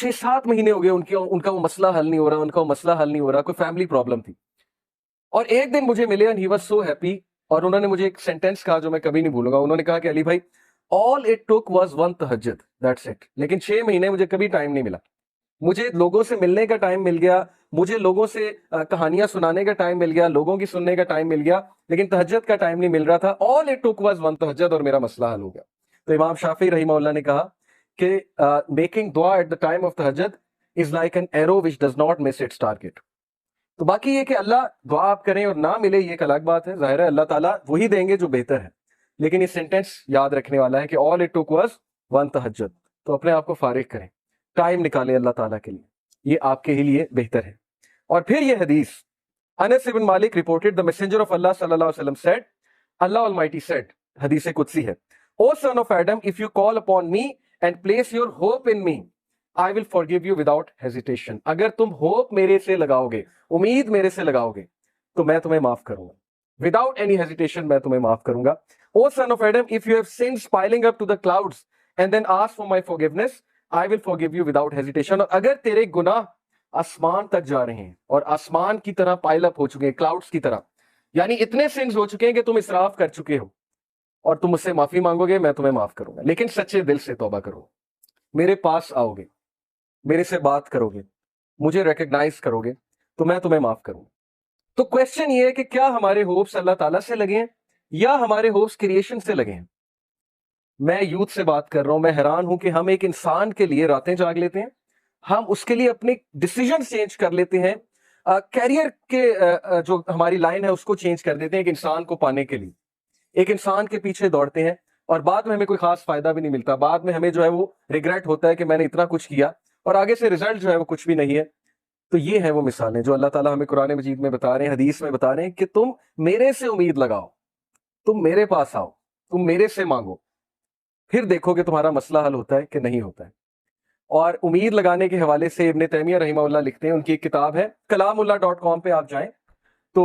6-7 مہینے ہو گئے ان کا وہ مسئلہ حل نہیں ہو رہا، ان کا وہ مسئلہ حل نہیں ہو رہا، کوئی فیملی پرابلم تھی. اور ایک دن مجھے ملے and he was so happy، اور انہوں نے مجھے ایک سینٹینس کہا جو میں کبھی نہیں بھولوں گا. انہوں نے کہا کہ علی بھائی all it took was one تہجد، that's it. لیکن 6 مہینے مجھے کبھی ٹائم نہیں ملا. مجھے لوگوں سے ملنے کا ٹائم مل گیا، مجھے لوگوں سے کہانیاں سنانے کا ٹائم مل گیا، لوگوں کی سننے کا ٹائم مل گیا، لیکن تہجد کا ٹائم نہیں مل رہا تھا. all it took was one تہجد اور میرا مسئلہ حل ہو گیا. تو امام شافعی رحمہ اللہ نے کہا کہ میکنگ دعا ایٹ دا ٹائم آف تہجد is like an arrow which does not miss its target. تو باقی یہ کہ اللہ دعا آپ کریں اور نہ ملے یہ ایک الگ بات ہے، ظاہر ہے اللہ تعالیٰ وہی دیں گے جو بہتر ہے. لیکن یہ سینٹینس یاد رکھنے والا ہے کہ all it took was one تہجد. تو اپنے آپ کو فارغ کریں، ٹائم نکالیں اللہ تعالیٰ کے لیے، یہ آپ کے ہی لیے بہتر ہے. اور پھر یہ حدیث انس بن مالک reported the messenger of Allah صلی اللہ علیہ وسلم said، Allah Almighty said، حدیث قدسی ہے، O son of Adam, if you call upon me and place your hope in me, I will forgive you without hesitation. اگر تم ہوپ میرے سے لگاؤ گے، امید میرے سے لگاؤ گے، تو میں تمہیں معاف کروں گا. Without any hesitation میں تمہیں معاف کروں گا. O son of Adam, if you have sins piling up to the clouds and then ask for my forgiveness, I will forgive you without hesitation. اور اگر تیرے گناہ آسمان تک جا رہے ہیں اور آسمان کی طرح پائل اپ ہو چکے ہیں، کلاؤڈز کی طرح، یعنی اتنے سنز ہو چکے ہیں کہ تم اسراف کر چکے ہو، اور تم مجھ سے معافی مانگو گے، میں تمہیں معاف کروں گا. لیکن سچے دل سے توبہ کرو، میرے پاس آؤ گے، میرے سے بات کرو گے، مجھے ریکگنائز کرو گے، تو میں تمہیں معاف کروں گا. تو کوشچن یہ ہے کہ کیا ہمارے ہوپس اللہ تعالیٰ سے لگے ہیں یا ہمارے ہوپس کریشن سے لگے ہیں؟ میں یوتھ سے بات کر رہا ہوں، میں حیران ہوں کہ ہم ایک انسان کے لیے راتیں جاگ لیتے ہیں، ہم اس کے لیے اپنے ڈیسیجن چینج کر لیتے ہیں، کیریئر کے جو ہماری لائن ہے اس کو چینج کر دیتے ہیں ایک انسان کو پانے کے لیے، ایک انسان کے پیچھے دوڑتے ہیں، اور بعد میں ہمیں کوئی خاص فائدہ بھی نہیں ملتا. بعد میں ہمیں جو ہے وہ ریگریٹ ہوتا ہے کہ میں نے اتنا کچھ کیا اور آگے سے ریزلٹ جو ہے وہ کچھ بھی نہیں ہے. تو یہ ہیں وہ مثالیں جو اللہ تعالیٰ ہمیں قرآن مجید میں بتا رہے ہیں، حدیث میں بتا رہے ہیں کہ تم میرے سے امید لگاؤ، تم میرے پاس آؤ، تم میرے سے مانگو، پھر دیکھو کہ تمہارا مسئلہ حل ہوتا ہے کہ نہیں ہوتا ہے. اور امید لگانے کے حوالے سے ابن تیمیہ رحمہ اللہ لکھتے ہیں، ان کی ایک کتاب ہے kalamullah.com پہ آپ جائیں تو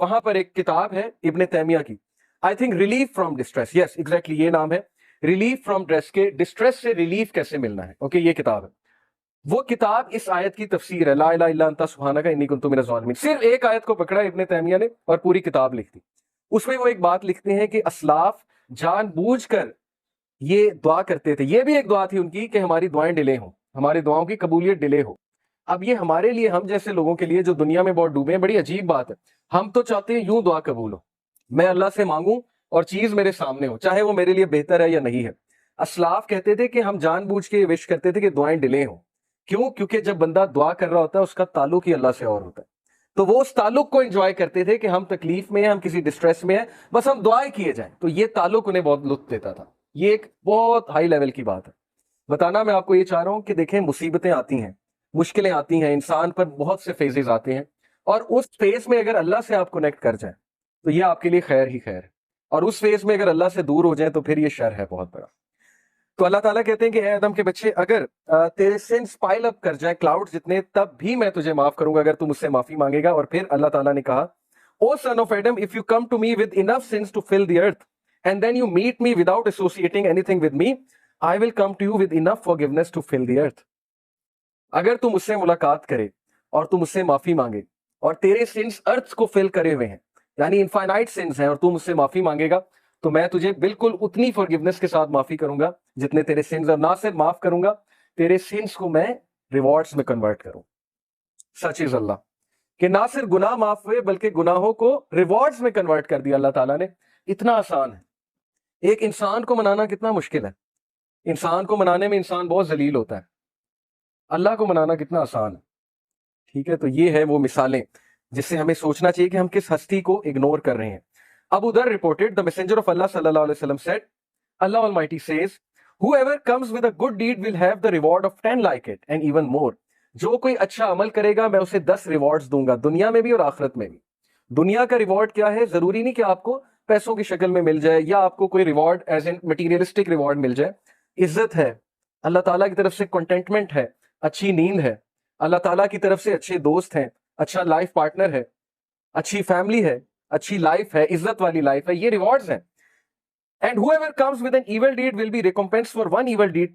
وہاں پر ایک کتاب ہے ابن تیمیہ کی، I think relief from distress, yes exactly یہ نام ہے، ریلیف فرام ڈسٹریس سے ریلیف کیسے ملنا ہے. اوکے یہ کتاب ہے، وہ کتاب اس آیت کی تفسیر ہے، لا الہ الا انت سبحانک انی کنت من الظالمین. صرف ایک آیت کو پکڑا ابن تیمیہ نے اور پوری کتاب لکھ دی. اس میں وہ ایک بات لکھتے ہیں کہ اسلاف جان بوجھ کر یہ دعا کرتے تھے، یہ بھی ایک دعا تھی ان کی کہ ہماری دعائیں ڈیلے ہوں، ہماری دعاؤں کی قبولیت ڈیلے ہو. اب یہ ہمارے لیے، ہم جیسے لوگوں کے لیے جو دنیا میں بہت ڈوبے ہیں، بڑی عجیب بات ہے. ہم تو چاہتے ہیں یوں دعا قبول ہو، میں اللہ سے مانگوں اور چیز میرے سامنے ہو، چاہے وہ میرے لیے بہتر ہے یا نہیں ہے. اسلاف کہتے تھے کہ ہم جان بوجھ کے وش کرتے تھے کہ دعائیں ڈیلے ہوں. کیوں؟ کیونکہ جب بندہ دعا کر رہا ہوتا ہے اس کا تعلق ہی اللہ سے اور ہوتا ہے، تو وہ اس تعلق کو انجوائے کرتے تھے کہ ہم تکلیف میں ہیں، ہم کسی ڈسٹریس میں ہیں، بس ہم دعائیں کیے جائیں. تو یہ تعلق انہیں بہت لطف دیتا تھا. یہ ایک بہت ہائی لیول کی بات ہے. بتانا میں آپ کو یہ چاہ رہا ہوں کہ دیکھیں مصیبتیں آتی ہیں، مشکلیں آتی ہیں، انسان پر بہت سے فیزز آتے ہیں، اور اس فیز میں اگر اللہ سے آپ کنیکٹ کر جائیں تو یہ آپ کے لیے خیر ہی خیر ہے، اور اس فیز میں اگر اللہ سے دور ہو جائیں تو پھر یہ شر ہے بہت بڑا. تو اللہ تعالیٰ کہتے ہیں کہ اے آدم کے بچے، اگر تیرے سنس پائل اپ کر جائیں کلاؤڈ جتنے، تب بھی میں تجھے معاف کروں گا اگر تم مجھ سے معافی مانگے گا. اور پھر اللہ تعالیٰ نے کہا O son of Adam, if you come to me with enough sins to fill the earth and then you meet me without associating anything with me, I will come to you with enough forgiveness to fill the earth. اگر تم مجھ سے ملاقات کرے اور تم مجھ سے معافی مانگے اور تیرے سنس ارتھ کو فل کرے ہوئے ہیں، یعنی انفائنائٹ سنس ہیں، اور تم مجھ سے معافی مانگے گا تو میں تجھے بالکل اتنی فارگیونیس کے ساتھ معافی کروں گا جتنے تیرے سنس، اور نہ صرف معاف کروں گا، تیرے سنس کو میں ریوارڈز میں کنورٹ کروں. سچ از اللہ کہ نہ صرف گناہ معاف ہوئے بلکہ گناہوں کو ریوارڈز میں کنورٹ کر دیا اللہ تعالیٰ نے. اتنا آسان ہے. ایک انسان کو منانا کتنا مشکل ہے، انسان کو منانے میں انسان بہت ذلیل ہوتا ہے، اللہ کو منانا کتنا آسان ہے. ٹھیک ہے، تو یہ ہے وہ مثالیں جس سے ہمیں سوچنا چاہیے کہ ہم کس ہستی کو اگنور کر رہے ہیں. ابو ذر reported, the messenger of Allah صلی اللہ علیہ وسلم said, Allah Almighty says, whoever comes with a good deed will have the reward of 10 like it and even more. جو کوئی اچھا عمل کرے گا میں اسے 10 ریوارڈز دوں گا، دنیا میں بھی اور آخرت میں بھی. دنیا کا ریوارڈ کیا ہے؟ ضروری نہیں کہ آپ کو پیسوں کی شکل میں مل جائے یا آپ کو کوئی reward as an materialistic reward مل جائے. عزت ہے، اللہ تعالیٰ کی طرف سے کنٹینٹمنٹ ہے، اچھی نیند ہے، اللہ تعالیٰ کی طرف سے اچھے دوست ہیں، اچھا لائف پارٹنر ہے، اچھی فیملی ہے، اچھی لائف ہے، عزت والی لائف ہے. یہ ریوارڈز ہیں. And whoever comes with an evil deed will be recompensed for one evil deed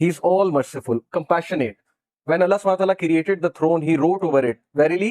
He is all merciful, compassionate. When Allah subhanahu wa ta'ala created the throne, he wrote over it, verily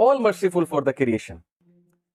all merciful for the creation.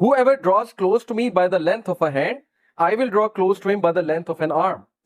Whoever draws close to me by the length of a hand, I will draw close to him by the length of an arm.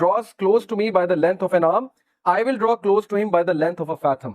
draws close to me by the length of an arm, I will draw close to him by the length of a fathom.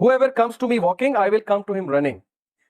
Whoever comes to me walking, I will come to him running.